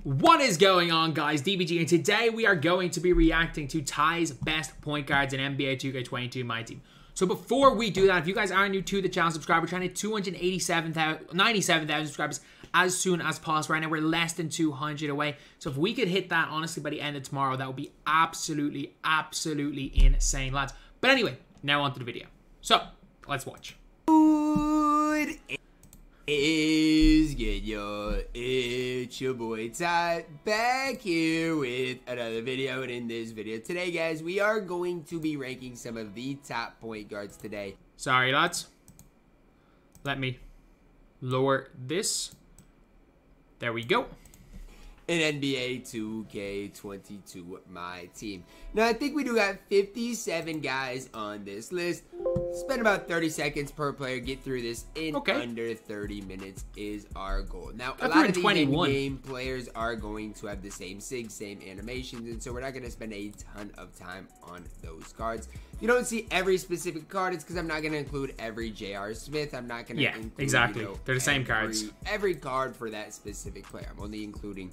What is going on, guys? DBG, and today we are going to be reacting to Ty's best point guards in NBA 2K22 MyTEAM. So before we do that, if you guys are new to the channel, subscribe. We're trying to hit 97,000 subscribers as soon as possible. Right now, we're less than 200 away. So if we could hit that, honestly, by the end of tomorrow, that would be absolutely insane, lads. But anyway, now on to the video. So, let's watch. Good is good, yo. It's your boy Ty back here with another video. And in this video today, guys, we are going to be ranking some of the top point guards today. Sorry, lads. Let me lower this. There we go. In NBA 2K22 MyTEAM. Now, I think we do got 57 guys on this list. Spend about 30 seconds per player. Get through this in under 30 minutes is our goal. Now, a lot of these in-game players are going to have the same SIG, same animations, and so we're not going to spend a ton of time on those cards. You don't see every specific card. It's because I'm not going to include every J.R. Smith. I'm not going to include, exactly. You know, they're the same cards. Every card for that specific player. I'm only including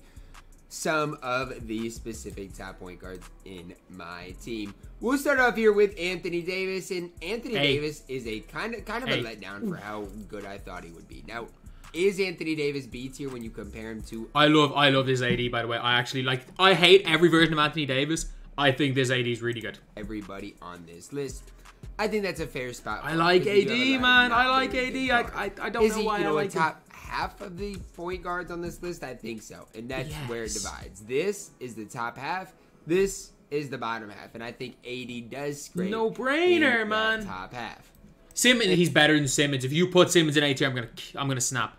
some of the specific top point guards in my team. We'll start off here with Anthony Davis, and Anthony Davis is a kind of a letdown for how good I thought he would be. Now, is Anthony Davis B tier when you compare him to? I love this AD, by the way. I hate every version of Anthony Davis. I think this AD is really good. Everybody on this list, I think that's a fair spot. I like AD, man. I like AD. I don't know why I like him. Top half of the point guards on this list? I think so, and that's where it divides. This is the top half. This is the bottom half, and I think AD does scrape. No brainer, man. Top half. Simmons, he's better than Simmons. If you put Simmons in A tier, I'm gonna snap.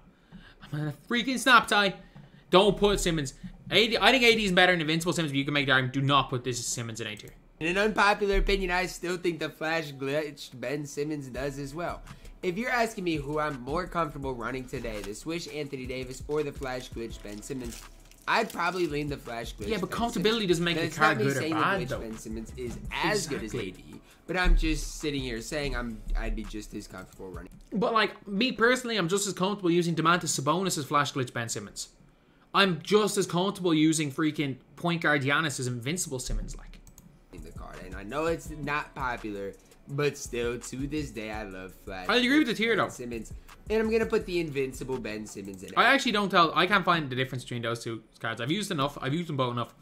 I'm gonna freaking snap, Ty. Don't put Simmons. AD, I think AD is better than Invincible Simmons, but you can make the argument. Do not put this Simmons in A tier. In an unpopular opinion, I still think the Flash glitch Ben Simmons does as well. If you're asking me who I'm more comfortable running today, the Swish Anthony Davis or the Flash glitch Ben Simmons, I'd probably lean the Flash glitch. Yeah, but comfortability doesn't make the card good or bad, though. Ben Simmons is as good as AD, but I'm just sitting here saying I'd be just as comfortable running. But like me personally, I'm just as comfortable using Domantas Sabonis as Flash glitch Ben Simmons. I'm just as comfortable using freaking point guard Giannis as Invincible Simmons, like. The card, and I know it's not popular, but still, to this day, I love Flash. I agree with the tier, though. Simmons, and I'm gonna put the Invincible Ben Simmons in it. I actually don't tell. I can't find the difference between those two cards. I've used enough. I've used them both enough,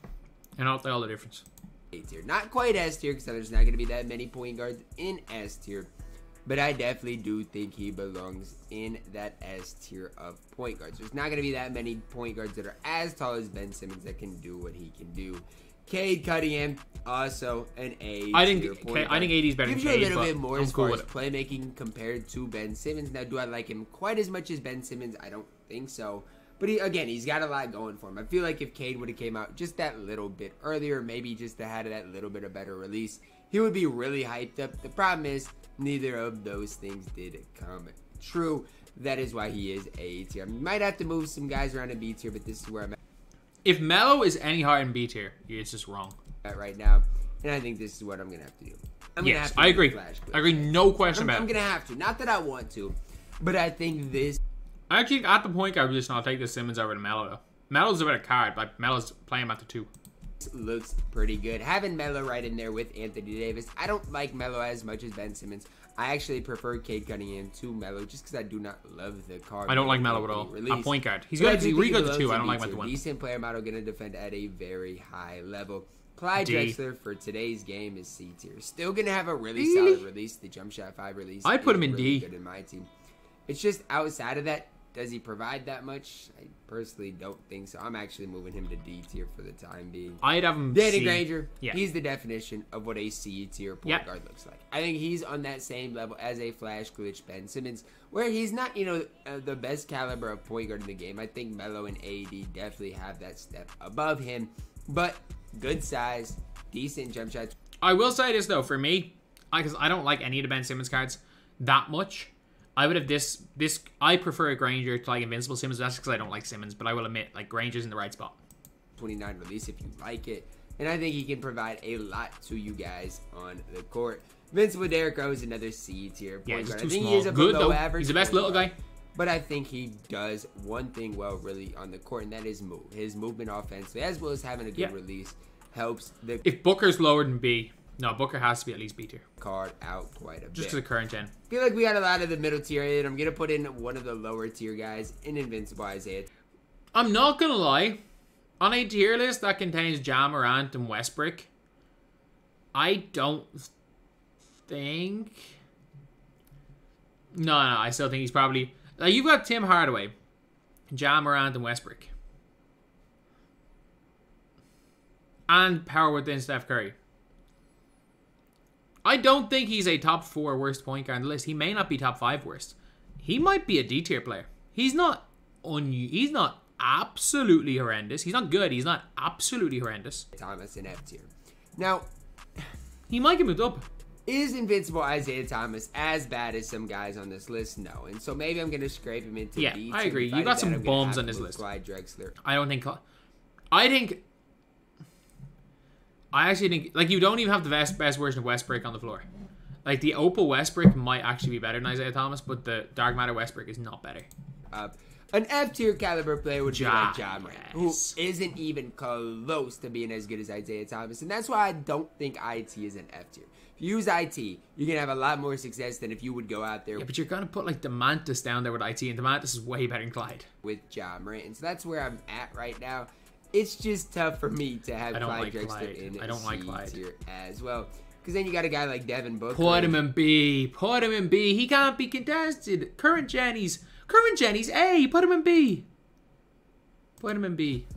and I'll tell the difference. A tier, not quite S tier, because there's not gonna be that many point guards in S tier, but I definitely do think he belongs in that S tier of point guards. There's not gonna be that many point guards that are as tall as Ben Simmons that can do what he can do. Cade Cunningham, also an A. I think AD is better than Cade. Gives you a little bit more as far as playmaking compared to Ben Simmons. Now, do I like him quite as much as Ben Simmons? I don't think so. But he's got a lot going for him. I feel like if Cade would have came out just that little bit earlier, maybe just had that little bit of better release, he would be really hyped up. The problem is neither of those things did come true. That is why he is A tier. I might have to move some guys around in B tier, but this is where I'm at. If Melo is any higher in B tier, it's just wrong. Right now, and I think this is what I'm gonna have to do. I agree. I agree. No question about it. I'm gonna have to. Not that I want to, but I think this. I actually at the point guard position, I'll take the Simmons over to Melo though. Melo's a better card, but Melo's playing him at the 2. Looks pretty good. Having Melo right in there with Anthony Davis. I don't like Melo as much as Ben Simmons. I actually prefer Cade Cunningham to Melo just because I do not love the card. I don't like Melo at all. A point guard. He's good. He's really good at the 2. I don't like him at the 1. Decent player model, going to defend at a very high level. Clyde Drexler for today's game is C tier. Still going to have a really solid release. The jump shot 5 release. I put him in really D. Good in my team. It's just outside of that. Does he provide that much? I personally don't think so. I'm actually moving him to D tier for the time being. I'd have him Danny C. Granger, he's the definition of what a C tier point guard looks like. I think he's on that same level as a Flash glitch Ben Simmons, where he's not, the best caliber of point guard in the game. I think Melo and AD definitely have that step above him, but good size, decent jump shots. I will say this though, for me, because I don't like any of the Ben Simmons cards that much. I would have this. I prefer a Granger to like Invincible Simmons. That's because I don't like Simmons, but I will admit, like Granger's in the right spot. 29 release if you like it, and I think he can provide a lot to you guys on the court. Invincible Derrick Rose, another C tier point guard. I think he is a below average. He's the best little guy. but I think he does one thing well really on the court, and that is move. His movement offensively, as well as having a good release, helps the... If Booker's lower than B, no, Booker has to be at least B tier. Card out quite a bit. Just to the current gen. I feel like we got a lot of the middle tier, and I'm going to put in one of the lower tier guys in Invincible Isaiah. I'm not going to lie. On a tier list that contains Ja Morant and Westbrook, I don't think... No, I still think he's probably... Like, you've got Tim Hardaway, Ja Morant, and Westbrook. And power within Steph Curry. I don't think he's a top 4 worst point guard on the list. He may not be top 5 worst. He might be a D tier player. He's not absolutely horrendous. He's not good. He's not absolutely horrendous. Thomas in F tier. Now, he might get moved up. Is Invincible Isaiah Thomas as bad as some guys on this list? No. And so maybe I'm going to scrape him into D tier. I agree. You got some bums on this list. Clyde Drexler. I actually think, like, you don't even have the best version of Westbrook on the floor. Like, the Opal Westbrook might actually be better than Isaiah Thomas, but the Dark Matter Westbrook is not better. An F-tier caliber player would be like Ja Morant, who isn't even close to being as good as Isaiah Thomas. And that's why I don't think IT is an F-tier. If you use IT, you're going to have a lot more success than if you would go out there. Yeah, but you're going to put, like, DeMantis down there with IT, and DeMantis is way better than Clyde. With Ja Morant. And so that's where I'm at right now. It's just tough for me to have Clyde Drexler in C tier as well. Because then you got a guy like Devin Booker. Put him in B. Put him in B. He can't be contested. Current Jenny's A. Put him in B. Put him in B.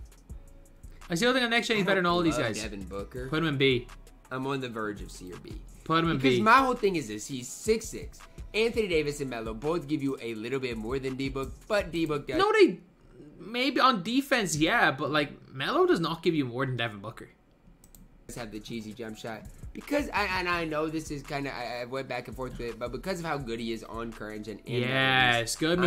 I still think on next gen he's better than all of these guys. Devin Booker. Put him in B. I'm on the verge of C or B. Put him in B. Because my whole thing is this. He's 6'6". Anthony Davis and Melo both give you a little bit more than D-Book. But D-Book does... No, they... Maybe on defense, yeah, but like Melo does not give you more than Devin Booker. Have the cheesy jump shot because I know this is kind of I went back and forth with it, but because of how good he is on current gen, yes, good.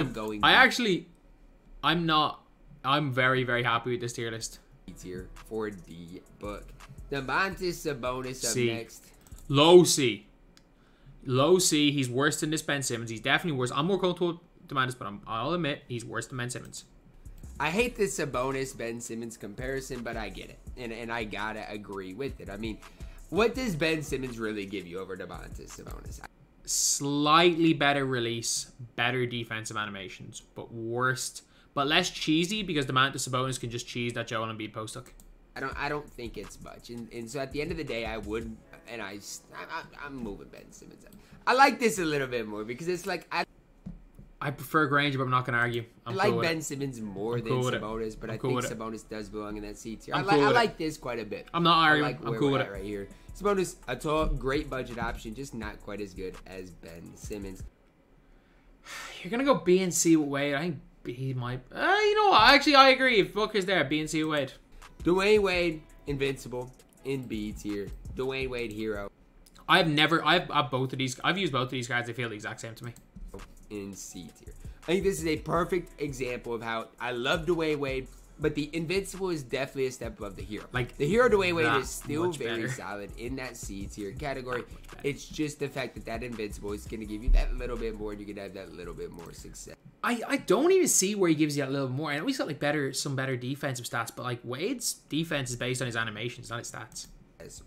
I'm very happy with this tier list. Tier for D-Book. Domantas Sabonis up next. Low C. He's worse than this Ben Simmons. He's definitely worse. I'm more comfortable with Domantas, but I'll admit he's worse than Ben Simmons. I hate the Sabonis-Ben Simmons comparison, but I get it. And I gotta agree with it. I mean, what does Ben Simmons really give you over Domantas Sabonis? Slightly better release, better defensive animations, but less cheesy because Domantas Sabonis can just cheese that Joel Embiid post hook. I don't think it's much. And so at the end of the day, I would, and I'm moving Ben Simmons up. I like this a little bit more because it's like, I prefer Granger, but I'm not going to argue. I like Ben Simmons more than Sabonis, but I think Sabonis does belong in that C tier. I like this quite a bit. I'm not arguing. I'm cool with it right here. Sabonis, a tall, great budget option, just not quite as good as Ben Simmons. You're going to go B and C with Wade. I think B might... you know what? Actually, I agree. If Booker's there, B and C with Wade. Dwayne Wade, Invincible, in B tier. Dwayne Wade, Hero. I've both of these... I've used both of these guys. They feel the exact same to me. In C tier. I think this is a perfect example of how I love Dwayne Wade, but the Invincible is definitely a step above the Hero. Like the Hero Dwayne Wade is still very solid in that C tier category. It's just the fact that Invincible is going to give you that little bit more, and you can have that little bit more success. I don't even see where he gives you a little more. I know he's got like some better defensive stats, but like Wade's defense is based on his animations, not his stats.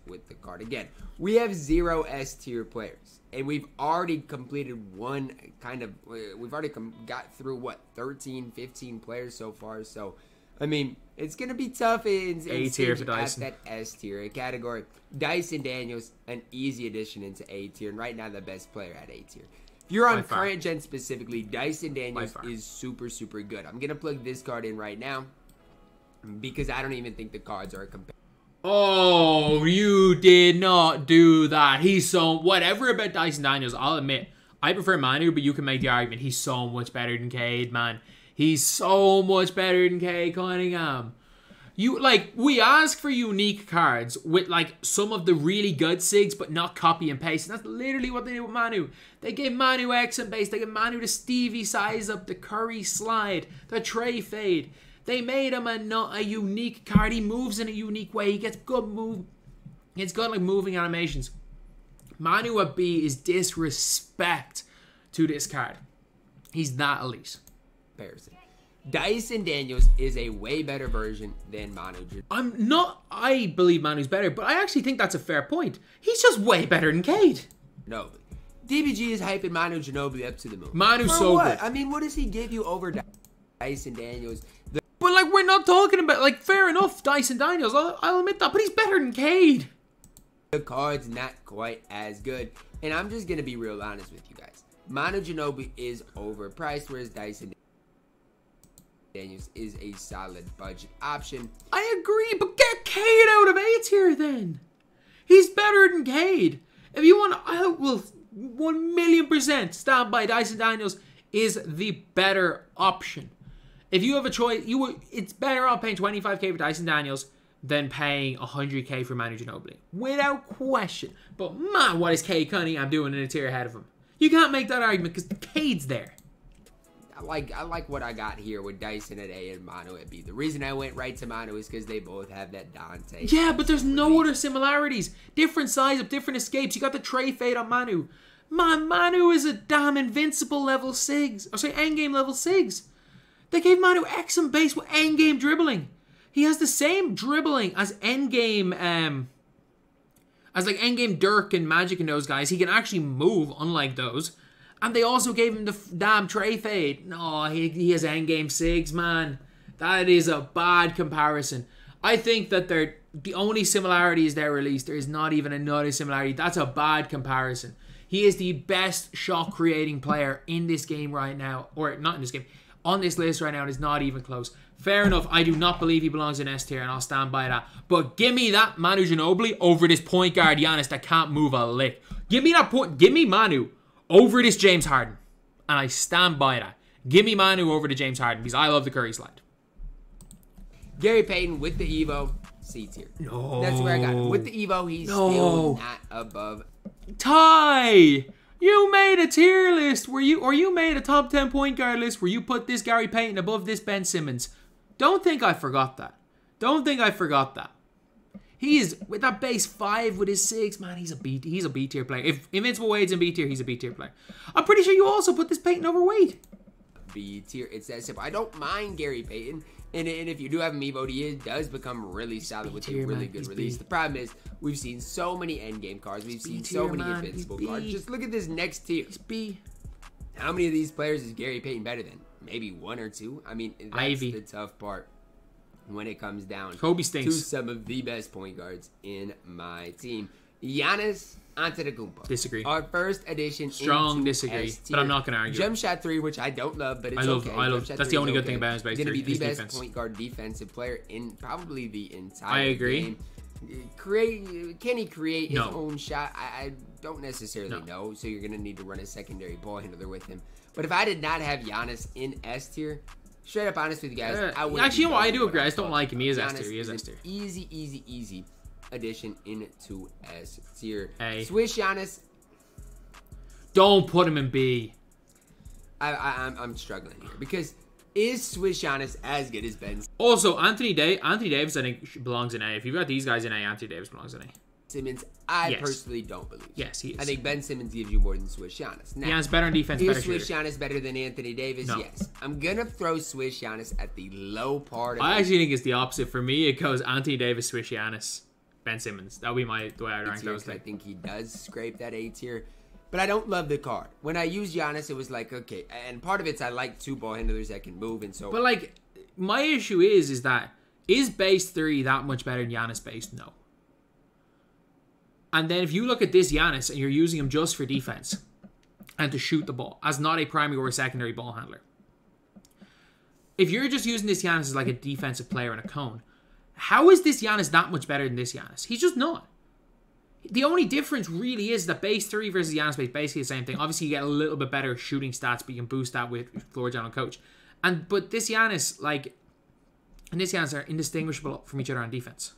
With the card again, we have 0 S tier players, and we've already completed one kind of. We've already got through what 13, 15 players so far. So, I mean, it's gonna be tough in A tier for Dyson. That S tier category. Dyson Daniels, an easy addition into A tier, and right now the best player at A tier. If you're on current gen specifically, Dyson Daniels is super good. I'm gonna plug this card in right now because I don't even think the cards are comparable. Oh, you did not do that. He's so... Whatever about Dyson Daniels, I'll admit. I prefer Manu, but you can make the argument he's so much better than Cade, man. He's so much better than Cade Cunningham. We ask for unique cards with, like, some of the really good SIGs, but not copy and paste. And that's literally what they did with Manu. They gave Manu X and base. They gave Manu the Stevie size up, the Curry slide, the Trey fade. They made him a unique card. He moves in a unique way. He gets good move. He's got like moving animations. Manu at B is disrespect to this card. He's that elite. comparison. Dyson Daniels is a way better version than Manu Ginobili. I believe Manu's better, but I actually think that's a fair point. He's just way better than Cade. DBG is hyping Manu Ginobili up to the moon. Manu's so good. I mean, what does he give you over Dyson Daniels? But, like, we're not talking about, like, fair enough, Dyson Daniels. I'll admit that, but he's better than Cade. The card's not quite as good. And I'm just going to be real honest with you guys. Manu Ginobili is overpriced, whereas Dyson Daniels is a solid budget option. I agree, but get Cade out of A tier then. He's better than Cade. If you want, I will 1,000,000% stand by Dyson Daniels is the better option. If you have a choice, it's better off paying 25k for Dyson Daniels than paying 100k for Manu Ginobili, without question. But man, what is Cade Cunningham doing in a tier ahead of him? You can't make that argument because Cade's there. I like what I got here with Dyson at A and Manu at B. The reason I went right to Manu is because they both have that Dante. Yeah, but there's no other similarities. Different size up, different escapes. You got the tray fade on Manu. Man, Manu is a damn invincible level 6. Or sorry, endgame level 6. They gave Manu X and base with endgame dribbling. He has the same dribbling as endgame, as like endgame Dirk and Magic and those guys. He can actually move, unlike those. And they also gave him the damn tray fade. No, he has endgame 6, man. That is a bad comparison. I think that the only similarity is their release. There is not even another similarity. That's a bad comparison. He is the best shot creating player in this game right now. Or not in this game. On this list right now, it is not even close. Fair enough, I do not believe he belongs in S tier, and I'll stand by that. But give me that Manu Ginobili over this point guard Giannis that can't move a lick. Give me that point. Give me Manu over this James Harden, and I stand by that. Give me Manu over to James Harden because I love the Curry slide. Gary Payton with the Evo, C tier. No, that's where I got him. With the Evo, he's still not above. Ty, you made a tier list where you made a top 10 point guard list where you put this Gary Payton above this Ben Simmons. Don't think I forgot that. Don't think I forgot that. He is, with that base 5 with his 6, man, he's a B tier player. If Invincible Wade's in B tier, he's a B tier player. I'm pretty sure you also put this Payton over Wade. B tier, it's that simple. I don't mind Gary Payton. And if you do have him evoed, he does become really solid with a really good release. The problem is, we've seen so many endgame cards. We've seen so many invincible cards. Just look at this next tier. He's B. How many of these players is Gary Payton better than? Maybe 1 or 2. I mean, that's Ivy. The tough part when it comes down Kobe stinks. to some of the best point guards in my team. Giannis Antetokounmpo. Disagree. Our first addition. Strong disagree, but I'm not going to argue. Jump shot 3, which I don't love, but it's okay. I love. That's the only good thing about his base. He's going to be the best defense. point guard defensive player in probably the entire I agree. game. Can he create his own shot? I don't necessarily know, so you're going to need to run a secondary ball handler with him. But if I did not have Giannis in S tier, straight up honest with you guys, I would. Actually, you know what? I do agree. I just don't like him. He is S tier. He is an S tier. Easy addition into S tier. A. Swish Giannis. Don't put him in B. I'm struggling here because is Swish Giannis as good as Ben? Also, Anthony Davis, I think, belongs in A. If you've got these guys in A, Anthony Davis belongs in A. Simmons, I personally don't believe. Yes, he is. I think Ben Simmons gives you more than Swish Giannis. Now, Giannis better in defense, better shooter. Is Swish Giannis better than Anthony Davis? No. Yes. I'm going to throw Swish Giannis at the low part of I actually think it's the opposite. For me, it goes Anthony Davis, Swish Giannis, Ben Simmons. That would be the way I'd rank those. I think he does scrape that A tier. But I don't love the card. When I use Giannis, it was like, okay. And part of it's I like 2 ball handlers that can move and so. But like, my issue is that, is base 3 that much better than Giannis base? No. And then if you look at this Giannis and you're using him just for defense and to shoot the ball as not a primary or a secondary ball handler. If you're just using this Giannis as like a defensive player in a cone, how is this Giannis that much better than this Giannis? He's just not. The only difference really is that base 3 versus Giannis base, basically the same thing. Obviously, you get a little bit better shooting stats, but you can boost that with floor general coach. But this Giannis, and this Giannis are indistinguishable from each other on defense.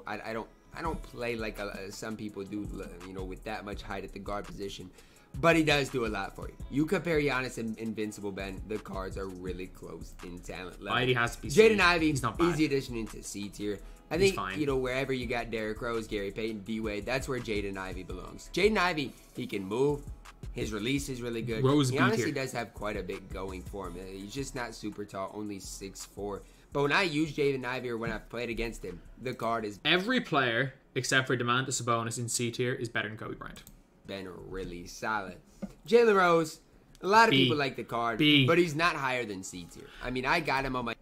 I don't play like some people do, with that much height at the guard position. but he does do a lot for you. You compare Giannis and Invincible Ben, the cards are really close in talent level. Ivy has to be Jaden C. Ivey, He's not bad. easy addition into C tier. I think, you know, wherever you got Derrick Rose, Gary Payton, D-Wade, that's where Jaden Ivey belongs. Jaden Ivey, he can move. His release is really good. Rose he B honestly tier. does have quite a bit going for him. He's just not super tall, only 6'4". But when I use Jaden Ivey or when I've played against him, the card is... Every player, except for Domantas Sabonis in C tier, is better than Kobe Bryant. Been really solid. Jalen Rose, a lot of B. people like the card, B. but he's not higher than C tier. I mean, I got him on my...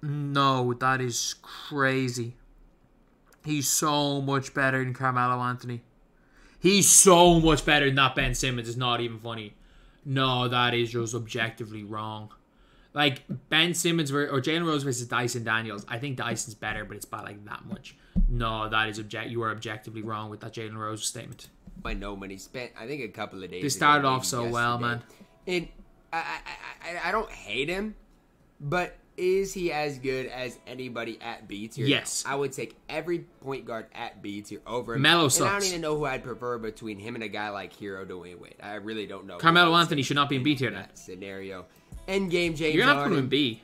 No, that is crazy. He's so much better than Carmelo Anthony. He's so much better than that Ben Simmons. It's not even funny. No, that is just objectively wrong. Like, Ben Simmons or Jalen Rose versus Dyson Daniels. I think Dyson's better, but it's by like that much. No, that is you are objectively wrong with that Jalen Rose statement. I know when he spent, I think, a couple of days. They started ago, off so well, man. And I don't hate him, but is he as good as anybody at B tier? Yes. I would take every point guard at B tier over him. Melo and sucks. I don't even know who I'd prefer between him and a guy like Hero Dwayne Wade. I really don't know. Carmelo Anthony should not be in B tier now. That scenario. Endgame James You're not Harden. putting him in B.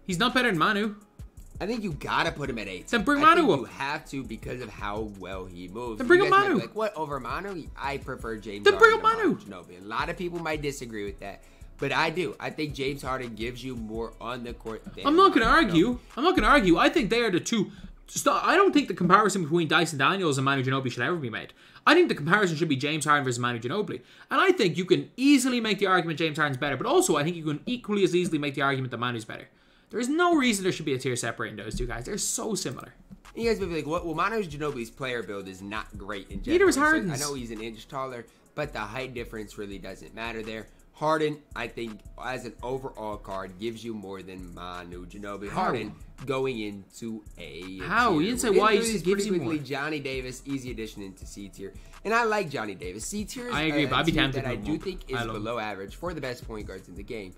He's not better than Manu. I think you gotta put him at 8. Then bring I Manu think up. You have to because of how well he moves. Then bring You up guys might be Manu. Like, what, over Manu? I prefer James Then bring Harden up Manu. to Ginobili. A lot of people might disagree with that, but I do. I think James Harden gives you more on the court than I'm not going to Manu argue. I'm not going to argue. I think they are the two. I don't think the comparison between Dyson Daniels and Manu Ginobili should ever be made. I think the comparison should be James Harden versus Manu Ginobili. And I think you can easily make the argument James Harden's better, but also I think you can equally as easily make the argument that Manu's better. There is no reason there should be a tier separating those two guys. They're so similar. You guys may be like, well, Manu Ginobili's player build is not great in general. Neither is Harden's. I know he's an inch taller, but the height difference really doesn't matter there. Harden, I think, as an overall card, gives you more than Manu Ginobili. How? Harden going into A. How? tier. You didn't say We'll why get you through said these gives pretty you more. quickly. Johnny Davis, easy addition into C tier. And I like Johnny Davis. C tier is I agree, a but I'd be tier tempted that I to do move think him. I is love him. below average for the best point guards in the game.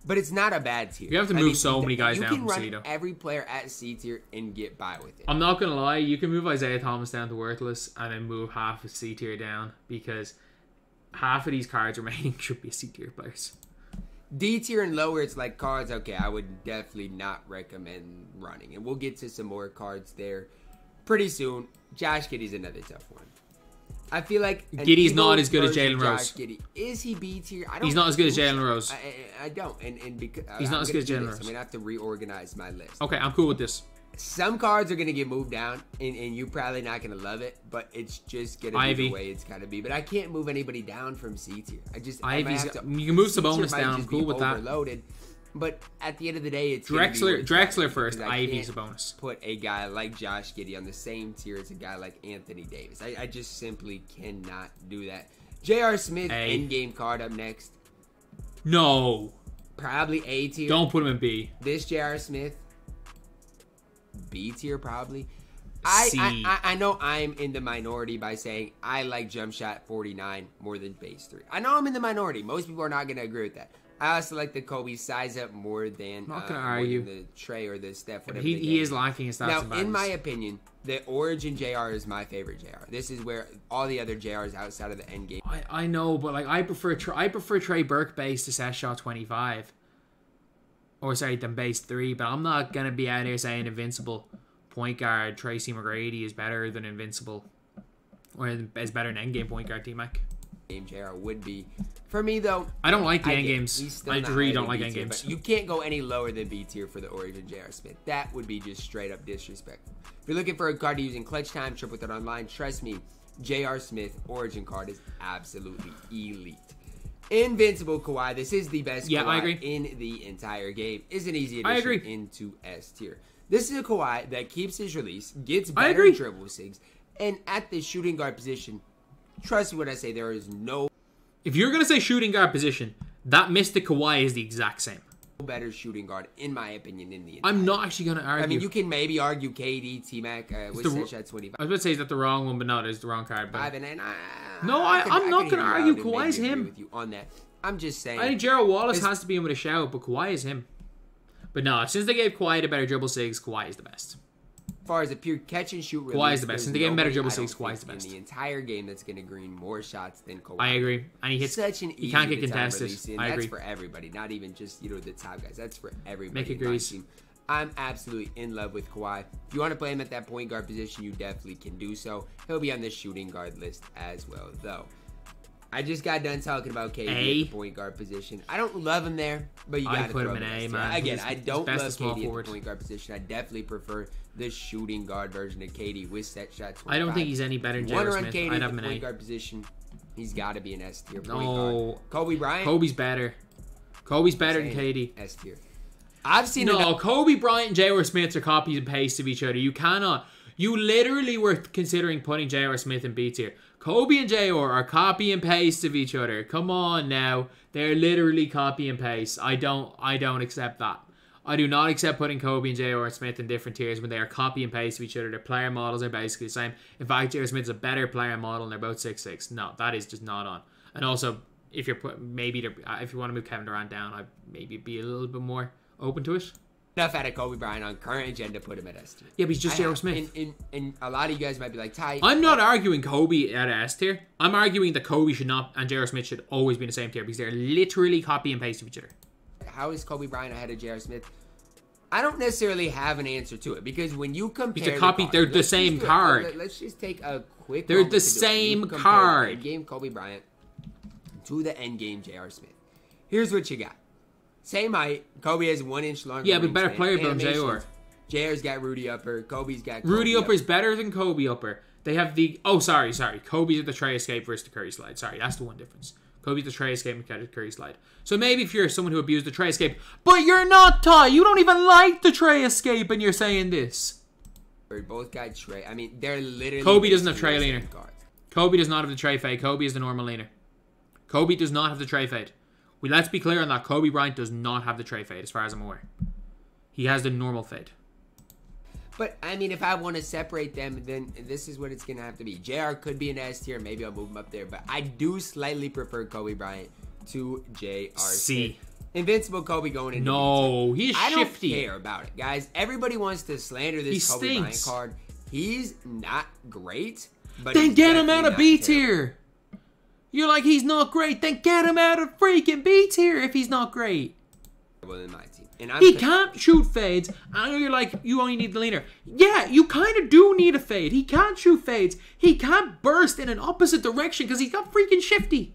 But it's not a bad tier. You have to move so many guys down from You C, can though. run every player at C tier and get by with it. I'm not going to lie. You can move Isaiah Thomas down to worthless and then move half of C tier down because half of these cards remaining should be C tier players. D tier and lower, it's like cards. Okay, I would definitely not recommend running. And we'll get to some more cards there pretty soon. Josh Giddey's another tough one. I feel like Giddey's not as good as Jalen Rose. Giddey. Is he B tier? I don't. He's not as good as think Jalen so. Rose. I don't. And because He's not I'm as gonna good as do Jalen this. Rose. I'm gonna have to reorganize my list. Okay, I'm cool with this. Some cards are gonna get moved down, and you're probably not gonna love it, but it's just gonna be Ivy. the way it's gotta be. But I can't move anybody down from C tier. Ivy's. You can move C tier Sabonis might down. I'm just cool be with that. overloaded. But at the end of the day, it's gonna be what it's Drexler gonna be, first. because I Ivy's can't a bonus. Put a guy like Josh Giddey on the same tier as a guy like Anthony Davis. I just simply cannot do that. J.R. Smith, A. endgame card up next. No. Probably A tier. Don't put him in B. This J.R. Smith, B tier probably. C. I know I'm in the minority by saying I like jump shot 49 more than base 3. I know I'm in the minority. Most people are not going to agree with that. I also like the Kobe size up more than, Not gonna more argue. than the Trey or the Steph. Whatever He they is get. lacking in stats Now, and values. in my opinion, the Origin JR is my favorite JR. This is where all the other JRs outside of the end game. I know, but like I prefer Trey Burke base to set shot 25. Or sorry, than base 3, but I'm not gonna be out here saying invincible point guard Tracy McGrady is better than invincible or is better than endgame point guard T-Mac. Game JR would be. For me, though, I don't like the I get it. endgames. He's still I not really higher don't than like B tier, endgames. but you can't go any lower than B tier for the Origin JR Smith. That would be just straight up disrespectful. If you're looking for a card to use in clutch time, triple threat online, trust me, JR Smith Origin card is absolutely elite. Invincible Kawhi. This is the best Yeah, Kawhi I agree. in the entire game. Is an easy I addition agree. into S tier. This is a Kawhi that keeps his release, gets I better agree. dribble sigs, and at the shooting guard position, trust me when I say there is no If you're gonna say shooting guard position, that Mystic Kawhi is the exact same. better shooting guard, in my opinion, in the entire I'm not actually gonna argue. I mean, you can maybe argue KD, T-Mac, with the- set shot 25. I was about to say is that the wrong one, but no, it's the wrong card. But And No, I I'm not could gonna hear you argue out and maybe Kawhi's agree him. with you on that. I'm just saying. I think Gerald Wallace It's- has to be in with a shout, but Kawhi is him. But no, since they gave Kawhi the better dribble sigs, Kawhi is the best. far as a pure catch and shoot release, Kawhi is the best. In the game, better dribble six. Kawhi is the in best. the entire game that's going to green more shots than Kawhi. I agree. And he hits such an easy he can't get to time contested. release, and I that's agree. for everybody, not even just the top guys. That's for everybody. Make in my agrees. team. I'm absolutely in love with Kawhi. If you want to play him at that point guard position, you definitely can do so. He'll be on the shooting guard list as well, though. I just got done talking about KD at the point guard position. I don't love him there, but you got to put throw him in him A, man. Again, I don't love KD forward. at the point guard position. I definitely prefer the shooting guard version of KD with set shots. I don't think he's any better than J.R. Smith. KD I'd at have him the in point A. guard position. He's got to be an S tier point No. guard. Kobe Bryant. Kobe's better. Kobe's better than KD. S tier. I've seen Kobe Bryant and J.R. Smith are copies and pastes of each other. You cannot. You literally were considering putting J.R. Smith in B tier. Kobe and J.R. are copy and paste of each other. Come on now. They're literally copy and paste. I don't accept that. I do not accept putting Kobe and J.R. Smith in different tiers when they are copy and paste of each other. Their player models are basically the same. In fact, J.R. Smith is a better player model and they're both 6'6". No, that is just not on. And also, if you're if you want to move Kevin Durant down, I'd maybe be a little bit more open to it. Enough out of Kobe Bryant on current agenda, put him at S tier. Yeah, but he's just J.R. Smith. And a lot of you guys might be like, Ty. I'm not arguing Kobe at S tier. I'm arguing that Kobe should not and J.R. Smith should always be in the same tier because they're literally copy and paste of each other. How is Kobe Bryant ahead of J.R. Smith? I don't necessarily have an answer to it because when you compare they're the same card. Let's just take a quick They're the same card. End game Kobe Bryant to the end game J.R. Smith. Here's what you got. Same height. Kobe has 1 inch longer. Yeah, but better player than J.R. J.R.'s got Rudy Upper. Kobe's got Kobe Rudy Upper's better than Kobe Upper. They have the... Oh, sorry. Kobe's at the tray escape versus the Curry slide. Sorry, that's the one difference. Kobe's the tray escape and the Curry slide. So maybe if you're someone who abused the tray escape, but you're not, Ty. You don't even like the tray escape and you're saying this. They both got tray. I mean, they're literally... Kobe doesn't have tray leaner. Kobe does not have the tray fade. Kobe is the normal leaner. Kobe does not have the tray fade. Let's be clear on that. Kobe Bryant does not have the tray fade, as far as I'm aware. He has the normal fade. But, I mean, if I want to separate them, then this is what it's going to have to be. JR could be an S tier. Maybe I'll move him up there. But I do slightly prefer Kobe Bryant to JR. C. Invincible Kobe going into No, he's shifty. I don't care about it, guys. Everybody wants to slander this Kobe Bryant card. He's not great. But then get him out of B tier. You're like, he's not great. Then get him out of freaking B tier if he's not great. Well, in my team. And he can't shoot fades. I know you're like, you only need the leaner. Yeah, you kind of do need a fade. He can't shoot fades. He can't burst in an opposite direction because he's got freaking shifty.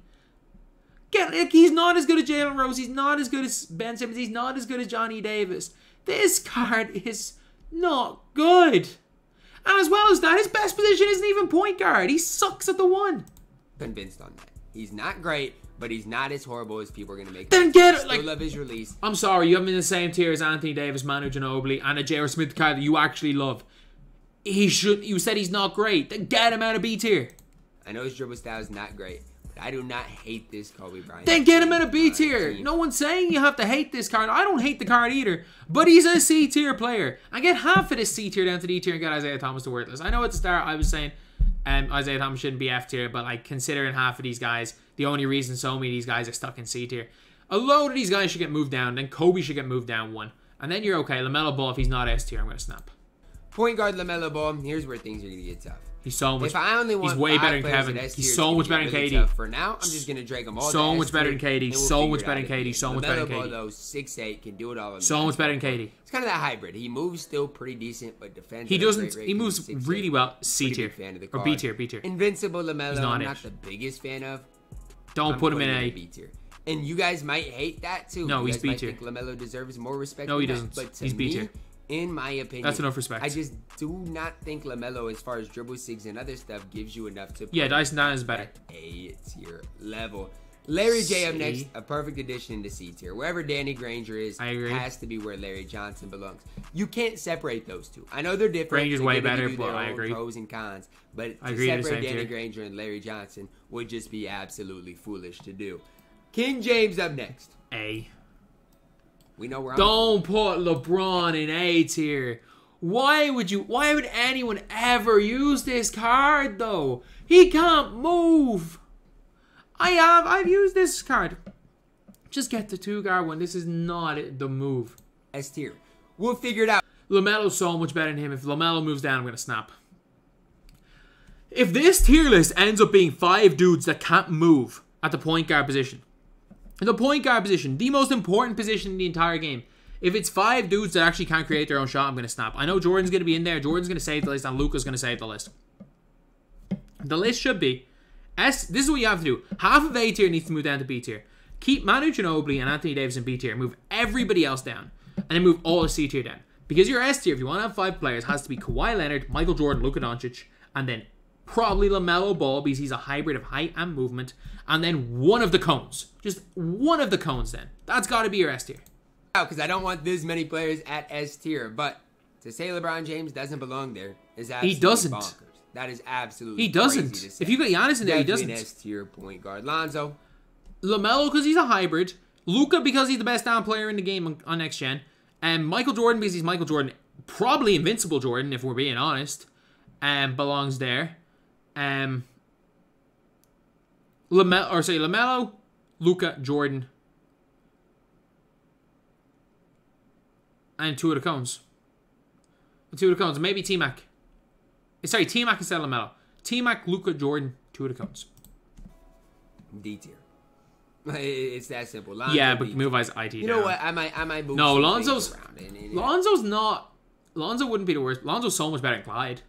He's not as good as Jalen Rose. He's not as good as Ben Simmons. He's not as good as Johnny Davis. This card is not good. And as well as that, his best position isn't even point guard. He sucks at the one. Convinced on that. He's not great, but he's not as horrible as people are going to make. Then get it. Still love his release. I'm sorry, you have him in the same tier as Anthony Davis, Manu Ginobili, and a J.R. Smith card that you actually love. You said he's not great. Then get him out of B tier. I know his dribble style is not great, but I do not hate this Kobe Bryant. Then get him out of B tier. No one's saying you have to hate this card. I don't hate the card either, but he's a C tier player. And get half of this C tier down to D tier and get Isaiah Thomas to worthless. I know at the start I was saying Isaiah Thomas shouldn't be F tier, but like considering half of these guys, the only reason so many of these guys are stuck in C tier, a load of these guys should get moved down. Then Kobe should get moved down 1, and then you're okay. LaMelo Ball, if he's not S tier, I'm gonna snap. Point guard LaMelo Ball. Here's where things are gonna get tough. He's so much. If I only want he's way better than Kevin. He's so much better than KD. For now, I'm just gonna drag them all. So much better than KD. So much better than KD. So much better than KD. Though 6'8" can do it all. So much better than KD. It's kind of that hybrid. He moves still pretty decent, but defends. He doesn't. He moves really well. C tier or B tier. B tier. Invincible LaMelo. I'm not the biggest fan of. Don't put him in A. B tier. And you guys might hate that too. No, he's B tier. Think LaMelo deserves more respect. No, he doesn't. But he's B tier. In my opinion, that's enough respect. I just do not think LaMelo, as far as dribble sigs and other stuff, gives you enough to. Yeah, Dyson Dunn is better. A tier level. Larry J up next, a perfect addition into C tier. Wherever Danny Granger is, I agree. Has to be where Larry Johnson belongs. You can't separate those two. I know they're different. Granger's way better, but I agree. Pros and cons, but I to agree separate Danny Granger and Larry Johnson would just be absolutely foolish to do. King James up next. A. We know where I'm Don't put LeBron in A tier. Why would anyone ever use this card though? He can't move. I've used this card. Just get the 2-guard one. This is not the move. S tier. We'll figure it out. LaMelo's so much better than him. If LaMelo moves down, I'm going to snap. If this tier list ends up being 5 dudes that can't move at the point guard position, the point guard position, the most important position in the entire game, if it's 5 dudes that actually can't create their own shot, I'm going to snap. I know Jordan's going to be in there. Jordan's going to save the list, and Luka's going to save the list. The list should be, this is what you have to do. Half of A tier needs to move down to B tier. Keep Manu Ginobili and Anthony Davis in B tier. Move everybody else down. And then move all the C tier down. Because your S tier, if you want to have 5 players, has to be Kawhi Leonard, Michael Jordan, Luka Doncic, and then probably LaMelo Ball, because he's a hybrid of height and movement. And then one of the cones. Just one of the cones then. That's got to be your S tier. Because I don't want this many players at S tier, but to say LeBron James doesn't belong there is absolutely he doesn't. Bonkers. That is absolutely he doesn't. Crazy to say. If you got Giannis in there, he doesn't. An S tier point guard. Lonzo. LaMelo because he's a hybrid. Luka because he's the best down player in the game on next gen. And Michael Jordan because he's Michael Jordan. Probably Invincible Jordan, if we're being honest. Belongs there. LaMelo, Luka, Jordan. And 2 of the cones. 2 of the cones. Maybe T-Mac. Sorry, T-Mac instead of LaMelo. T-Mac, Luka, Jordan, 2 of the cones. D tier. It's that simple. Lonzo yeah, but D move as IT. You know what? I might move. No, some Lonzo's. things around. Lonzo's not. Lonzo wouldn't be the worst. Lonzo's so much better than Clyde.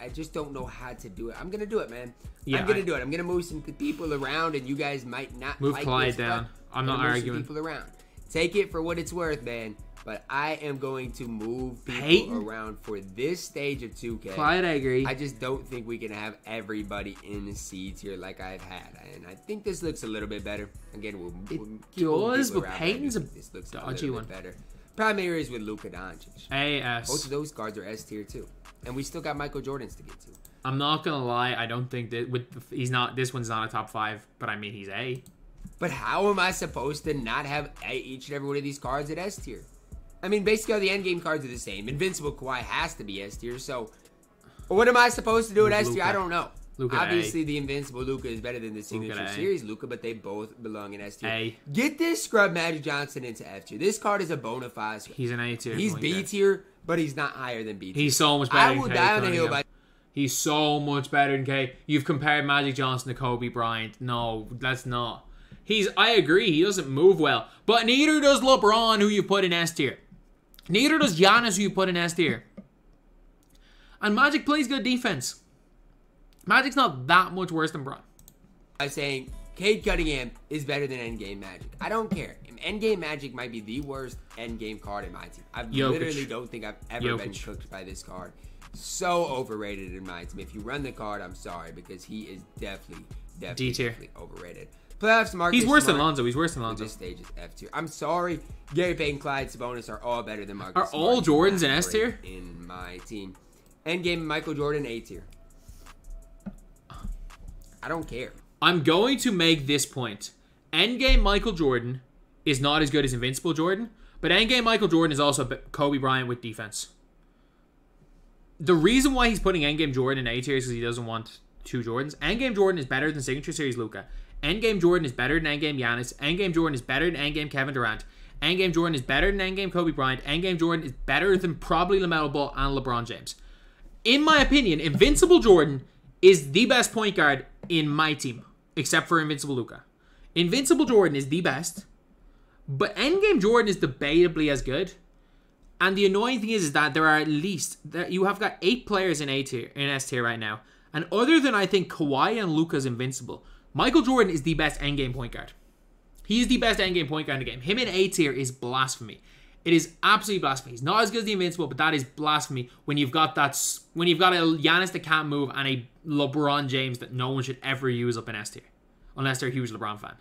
I just don't know how to do it. I'm gonna do it, man. Yeah, I'm gonna do it. I'm gonna move some people around, and you guys might not move like Clyde this, down. I'm not move arguing. some people around. Take it for what it's worth, man. But I am going to move people around for this stage of 2K. Clyde, I agree. I just don't think we can have everybody in the C tier like I've had. And I think this looks a little bit better. Again, we'll keep does, people but around. Peyton's This looks a dodgy little one. bit better. Primary is with Luka Doncic. AS. Both of those cards are S tier too. And we still got Michael Jordans to get to. I'm not gonna lie. I don't think that he's not. This one's not a top 5, but I mean he's A. But how am I supposed to not have each and every one of these cards at S tier? I mean, basically all the endgame cards are the same. Invincible Kawhi has to be S tier. So, what am I supposed to do at S tier? I don't know. Obviously, the Invincible Luka is better than the Signature Series Luka, but they both belong in S tier. Get this scrub Magic Johnson into F tier. This card is a bona fide. He's an A tier. He's B tier, but he's not higher than B tier. He's so much better. I will die on the hill by. He's so much better than K. You've compared Magic Johnson to Kobe Bryant. No, that's not. I agree, he doesn't move well. But neither does LeBron, who you put in S tier. Neither does Giannis, who you put in S tier. And Magic plays good defense. Magic's not that much worse than Bron. I'm saying Cade Cunningham is better than Endgame Magic. I don't care. Endgame Magic might be the worst endgame card in my team. I literally don't think I've ever been cooked by this card. So overrated in my team. If you run the card, I'm sorry, because he is definitely overrated. Playoffs, Marcus He's worse than Lonzo. He's worse than Lonzo. This stage is F tier. I'm sorry. Gary Payton, Clyde, Sabonis are all better than Marcus. Are all Jordans in S tier? In my team. Endgame Michael Jordan, A tier. I don't care. I'm going to make this point. Endgame Michael Jordan is not as good as Invincible Jordan, but Endgame Michael Jordan is also Kobe Bryant with defense. The reason why he's putting Endgame Jordan in A tier is because he doesn't want 2 Jordans. Endgame Jordan is better than Signature Series Luka. Endgame Jordan is better than Endgame Giannis. Endgame Jordan is better than Endgame Kevin Durant. Endgame Jordan is better than Endgame Kobe Bryant. Endgame Jordan is better than probably LaMelo Ball and LeBron James. In my opinion, Invincible Jordan is the best point guard in my team, except for Invincible Luka. Invincible Jordan is the best, but Endgame Jordan is debatably as good. And the annoying thing is that there are at least you have got 8 players in S tier right now, and other than I think Kawhi and Luka's Invincible, Michael Jordan is the best endgame point guard. He is the best endgame point guard in the game. Him in A tier is blasphemy. It is absolutely blasphemy. He's not as good as the Invincible, but that is blasphemy when you've got a Giannis that can't move and a LeBron James that no one should ever use up in S tier, unless they're a huge LeBron fan.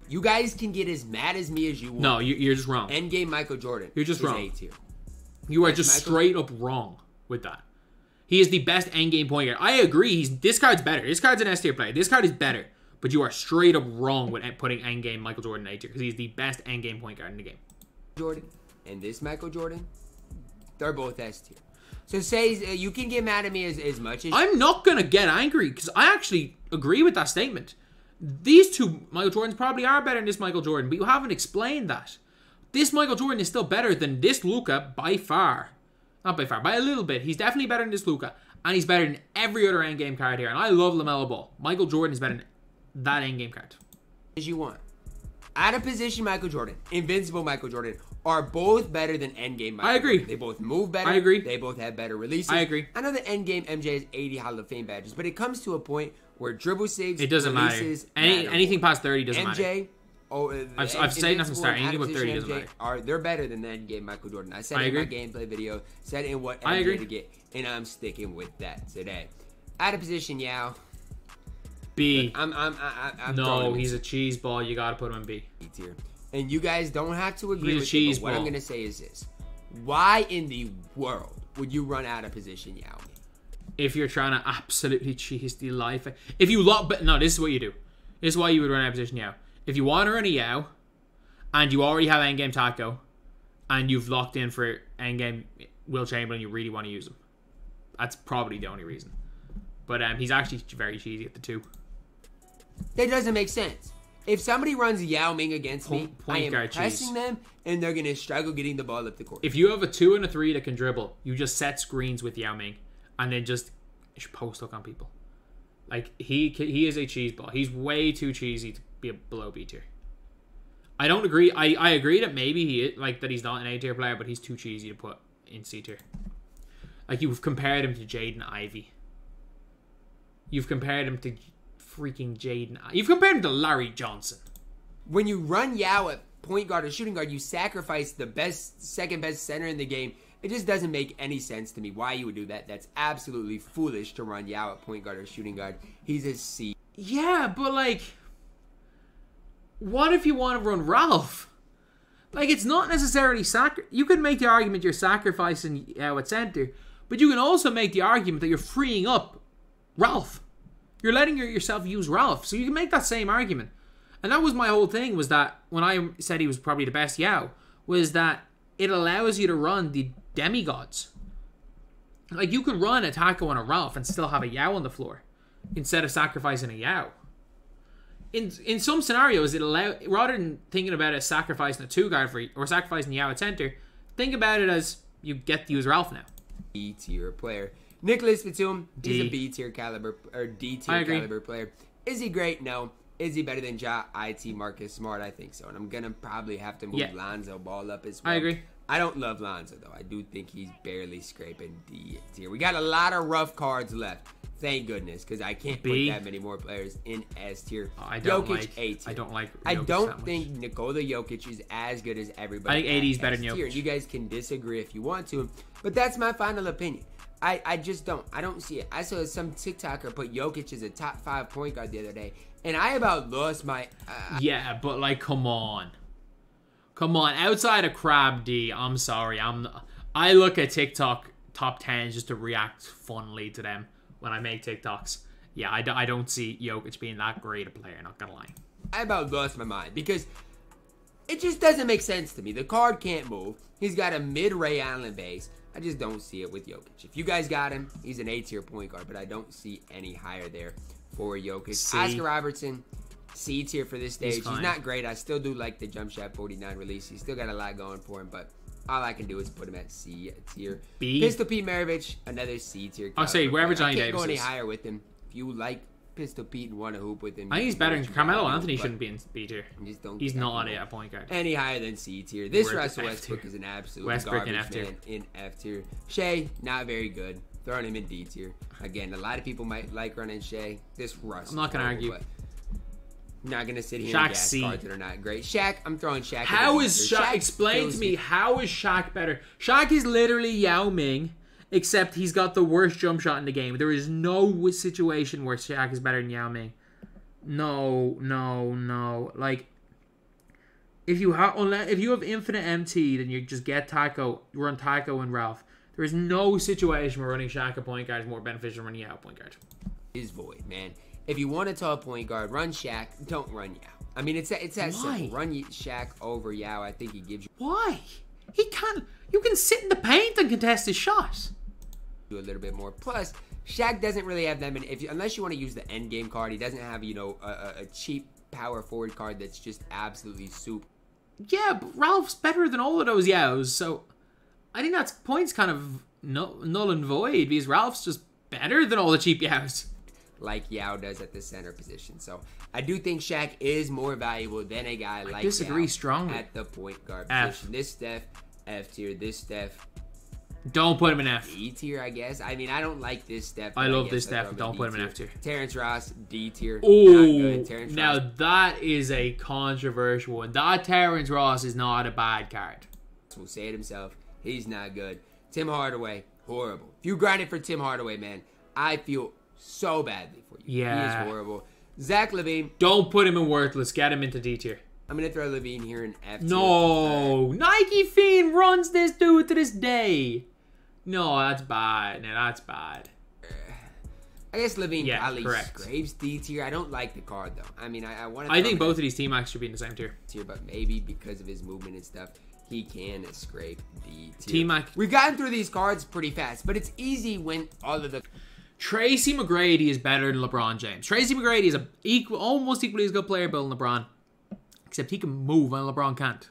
You guys can get as mad as me as you want. No, you're just wrong. Endgame Michael Jordan. You're just wrong. A tier. You are just straight up wrong with that. He is the best endgame point guard. I agree. This card's better. This card's an S tier player. This card is better. But you are straight up wrong with putting endgame Michael Jordan in A tier because he's the best endgame point guard in the game. Jordan and this Michael Jordan, they're both S tier. So say you can get mad at me as much as I'm not gonna get angry because I actually agree with that statement. These 2 Michael Jordans probably are better than this Michael Jordan, but you haven't explained that. this Michael Jordan is still better than this Luka by far. Not by far, by a little bit. He's definitely better than this Luka. And he's better than every other endgame card here. And I love LaMelo Ball. Michael Jordan is better than that endgame card. As you want. Out of position Michael Jordan, invincible Michael Jordan are both better than endgame Michael I agree. Jordan. They both move better. I agree. They both have better releases. I agree. I know that endgame MJ has 80 Hall of Fame badges, but it comes to a point where dribble saves, it doesn't matter. Anything past 30 doesn't matter. MJ, I've said that from the start. Anything with 30 doesn't matter. They're better than the endgame Michael Jordan. I said it in my gameplay video, said it in what I agree to get, and I'm sticking with that today. Out of position, Yao. B. I'm no, he's a cheese ball. You gotta put him in B. B tier. And you guys don't have to agree with it, but what I'm gonna say is this: why in the world would you run out of position, Yao? If you're trying to absolutely cheese the life, if you but no, this is what you do. This is why you would run out of position Yao. If you want to run a Yao, and you already have endgame Taco, and you've locked in for endgame Will Chamberlain, you really want to use him. That's probably the only reason. But he's actually very cheesy at the 2. That doesn't make sense. If somebody runs Yao Ming against me, I am pressing them, and they're going to struggle getting the ball up the court. If you have a 2 and a 3 that can dribble, you just set screens with Yao Ming, and then just post hook on people. Like, he is a cheese ball. He's way too cheesy to be below B tier. I don't agree. I agree that maybe he is, that he's not an A tier player, but he's too cheesy to put in C tier. Like, you've compared him to Jaden Ivey. You've compared him to freaking Jaden. You've compared him to Larry Johnson. When you run Yao at point guard or shooting guard, you sacrifice the second best center in the game. It just doesn't make any sense to me why you would do that. That's absolutely foolish to run Yao at point guard or shooting guard. He's a C. Yeah, but what if you want to run Ralph? It's not necessarily you could make the argument you're sacrificing Yao at center, but you can also make the argument that you're freeing up Ralph. You're letting yourself use Ralph. So you can make that same argument. And that was my whole thing, was that when I said he was probably the best Yao, was that it allows you to run the demigods. You can run a Taco and a Ralph and still have a Yao on the floor instead of sacrificing a Yao. In some scenarios, it rather than thinking about it as sacrificing a 2 guard or sacrificing Yao at center, think about it as you get to use Ralph now. B tier player. Nicholas Batum, he's a B tier caliber or D tier caliber player. Is he great? No. Is he better than IT Marcus Smart? I think so. And I'm gonna probably have to move Lonzo Ball up as well. I agree. I don't love Lonzo though. I do think he's barely scraping D tier. We got a lot of rough cards left. Thank goodness, because I can't put that many more players in S tier. I don't Jokic, A tier. I don't like Jokic I don't think Nikola Jokic is as good as everybody. I think 80 is better than Jokic. You guys can disagree if you want to, but that's my final opinion. I just don't. I don't see it. I saw some TikToker put Jokic as a top 5 point guard the other day, and I about lost my... yeah, but come on. Come on. Outside of Crab D, I'm sorry. I look at TikTok top 10s just to react funnily to them when I make TikToks. Yeah, I don't see Jokic being that great a player, not gonna lie. I about lost my mind because it just doesn't make sense to me. The card can't move. He's got a mid-Ray Allen base. I just don't see it with Jokic. If you guys got him, he's an A-tier point guard, but I don't see any higher there for Jokic. C. Oscar Robertson, C-tier for this stage. He's not great. I still do like the jump shot 49 release. He's still got a lot going for him, but all I can do is put him at C-tier. B. Pistol Pete Maravich, another C-tier. I'll say wherever Johnny Davis is. I can't go any higher with him. If you like Pistol Pete and want to hoop with him, I think he's better than Carmelo Anthony. Shouldn't be in B tier. He's not a point guard. Any higher than C tier. This Russell Westbrook is an absolute garbage man in F tier. Shea, not very good. Throwing him in D tier. Again, a lot of people might like running Shea. This Russell. I'm not gonna argue. But not gonna sit here Shaq and gas C. cards that are not great. Shaq, I'm throwing Shaq. How is Shaq? Explain to me, how is Shaq better? Shaq is literally Yao Ming, except he's got the worst jump shot in the game. There is no situation where Shaq is better than Yao Ming. No. If you have infinite MT, then you just get Taco, run Taco and Ralph. There is no situation where running Shaq at point guard is more beneficial than running Yao at point guard. Is void, man. If you want a tall point guard, run Shaq. Don't run Yao. I mean, it's that simple. Run Shaq over Yao. I think he gives you... Why? He can't... You can sit in the paint and contest his shot. Do a little bit more. Plus, Shaq doesn't really have that many... Unless you want to use the endgame card, he doesn't have, a cheap power forward card that's just absolutely soup. Yeah, but Ralph's better than all of those Yaos, so I think that's points kind of null and void because Ralph's just better than all the cheap Yaos. Like Yao does at the center position. So I do think Shaq is more valuable than a guy like disagree Yao strongly. at the point guard F. position. This Steph, F tier. This Steph, Don't put him in F. E tier, I guess. I mean, I don't like this Steph. I love guess this I'd Steph. throw him Don't put him in D F tier. Terrence Ross, D tier. Oh, Terrence now Ross that is a controversial one. That Terrence Ross is not a bad card. will say it himself. He's not good. Tim Hardaway, horrible. If you grinded for Tim Hardaway, man, I feel so badly for you. Yeah. He is horrible. Zach Levine. Don't put him in worthless. Get him into D tier. I'm going to throw Levine here in F tier. No. Nike Fiend runs this dude to this day. No, that's bad. No, that's bad. I guess Levine probably correct. scrapes D tier. I don't like the card, though. I mean, I want to. I think both of these T-Max should be in the same tier. But maybe because of his movement and stuff, he can scrape D tier. T-Mac. We've gotten through these cards pretty fast, but it's easy when all of the... Tracy McGrady is better than LeBron James. Tracy McGrady is almost equally as good player built than LeBron, except he can move and LeBron can't.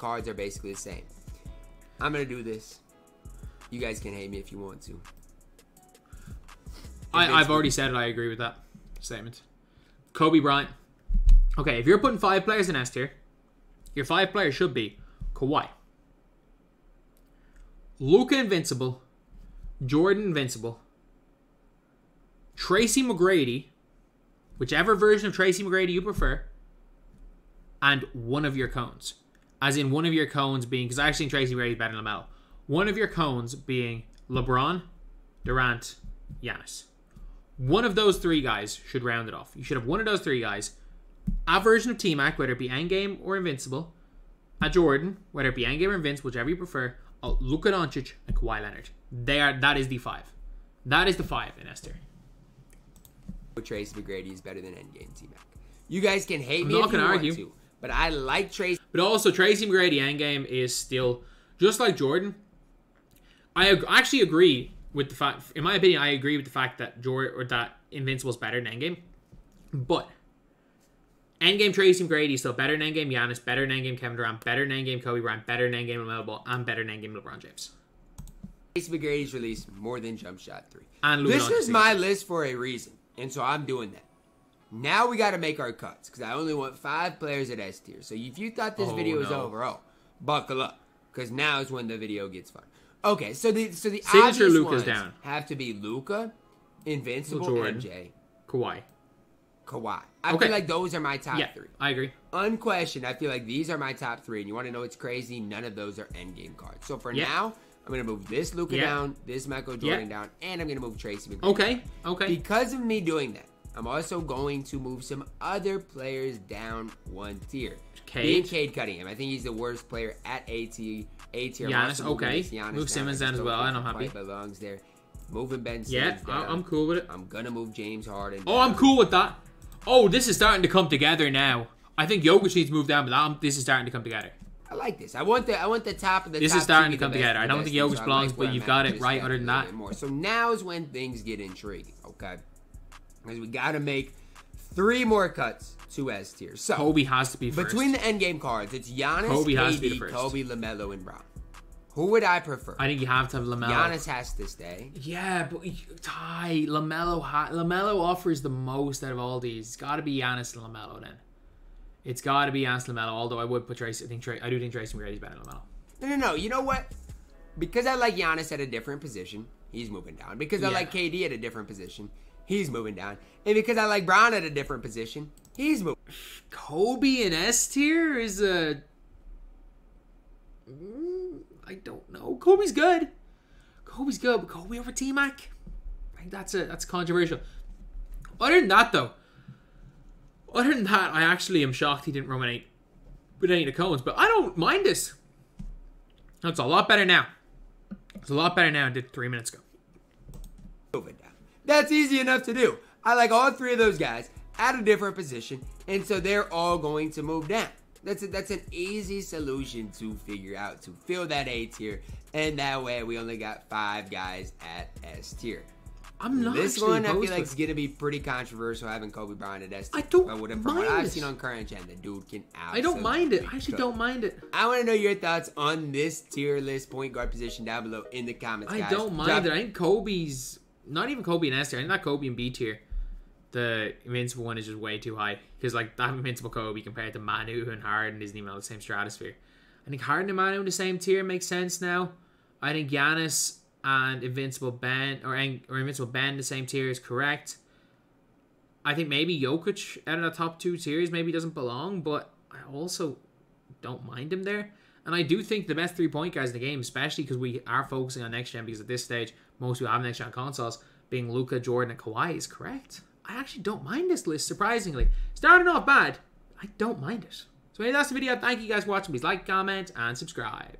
cards are basically the same. I'm going to do this. You guys can hate me if you want to. I've already said it. I agree with that statement. Kobe Bryant. Okay, if you're putting 5 players in S tier, your 5 players should be Kawhi, Luka Invincible, Jordan Invincible, Tracy McGrady, whichever version of Tracy McGrady you prefer, and one of your cones. As in one of your cones being, because I actually think Tracy McGrady is better than LaMelo. One of your cones being LeBron, Durant, Giannis. One of those 3 guys should round it off. You should have one of those 3 guys. A version of T-Mac, whether it be Endgame or Invincible. A Jordan, whether it be Endgame or Invincible, whichever you prefer. Luka Doncic and Kawhi Leonard. That is the 5. That is the 5 in S tier. Tracy McGrady is better than Endgame T-Mac. You guys can hate me I'm not if you gonna want argue. to, but I like Tracy. But also, Tracy McGrady Endgame is still, just like Jordan, I actually agree with the fact, in my opinion, I agree with the fact that that Invincible's better than Endgame. But Endgame Tracy McGrady is still better than Endgame Giannis, better than Endgame Kevin Durant, better than Endgame Kobe Bryant, better than Endgame LaMelo Ball, and better than Endgame LeBron James. Tracy McGrady's released more than Jump Shot 3. And Luka This Doncic is my list for a reason, and so I'm doing that. Now we got to make our cuts, because I only want 5 players at S tier. So if you thought this video was over, buckle up, because now is when the video gets fun. Okay, so the Signature obvious Luka's ones down. have to be Luka, Invincible, Jordan. MJ, Kawhi. Kawhi. I feel like those are my top 3. I agree. Unquestioned, I feel like these are my top 3. And you want to know what's crazy? None of those are endgame cards. So for now, I'm going to move this Luka down, this Michael Jordan down, and I'm going to move Tracy McGrady. Okay. Because of me doing that, I'm also going to move some other players down 1 tier. Being Cade Cunningham. I think he's the worst player at A tier. Giannis, okay. Move Simmons down as well, and I'm happy. Belongs there. Moving Ben Simmons down. I'm cool with it. I'm going to move James Harden down. I'm cool with that. Oh, this is starting to come together now. I think Jokic needs to move down, but this is starting to come together. I like this. I want the top of the This top is starting to be come the together. best, I don't think Jokic belongs, but you've got it right other than that. More. So now's when things get intriguing, okay? Because we got to make 3 more cuts to S tier. So Kobe has to be first. Between the endgame cards, it's Giannis, Kobe has to be KD, the first. Kobe, LaMelo, and Brown. Who would I prefer? I think you have to have LaMelo. Giannis has to stay. Yeah, but LaMelo offers the most out of all these. It's got to be Giannis and LaMelo then. It's got to be Giannis and LaMelo. Although I would put Tracy. I do think Tracy McGrady is better than LaMelo. No. You know what? Because I like Giannis at a different position, he's moving down. Because I like KD at a different position, he's moving down. And because I like Brown at a different position, he's moving. Kobe in S tier is a. I don't know. Kobe's good, but Kobe over T-Mac? I think that's controversial. Other than that, I actually am shocked he didn't run with any of the cones, but I don't mind this. It's a lot better now. It's a lot better now than it did 3 minutes ago. Moving down. That's easy enough to do. I like all 3 of those guys at a different position, and so they're all going to move down. That's an easy solution to figure out, to fill that A tier, and that way we only got 5 guys at S tier. I'm not This actually one I feel opposed like to is gonna be pretty controversial having Kobe Bryant at S. I don't from what I've mind seen it. on current gen, the dude can absolutely I don't mind it. I actually don't mind it. I want to know your thoughts on this tier list point guard position down below in the comments, guys. I don't mind it. I think Kobe's not even Kobe and S tier. I think that Kobe and B tier. The invincible one is just way too high because like that invincible Kobe compared to Manu and Harden isn't even on the same stratosphere. I think Harden and Manu in the same tier makes sense now. I think Giannis and Invincible Ben or Invincible Ben in the same tier is correct. I think maybe Jokic out of the top 2 tiers maybe doesn't belong, but I also don't mind him there. And I do think the best 3-point guys in the game, especially because we are focusing on next gen, because at this stage most people have next gen consoles, being Luka, Jordan, and Kawhi is correct. I actually don't mind this list, surprisingly. Starting off bad, I don't mind it. So anyway, that's the video. Thank you guys for watching. Please like, comment, and subscribe.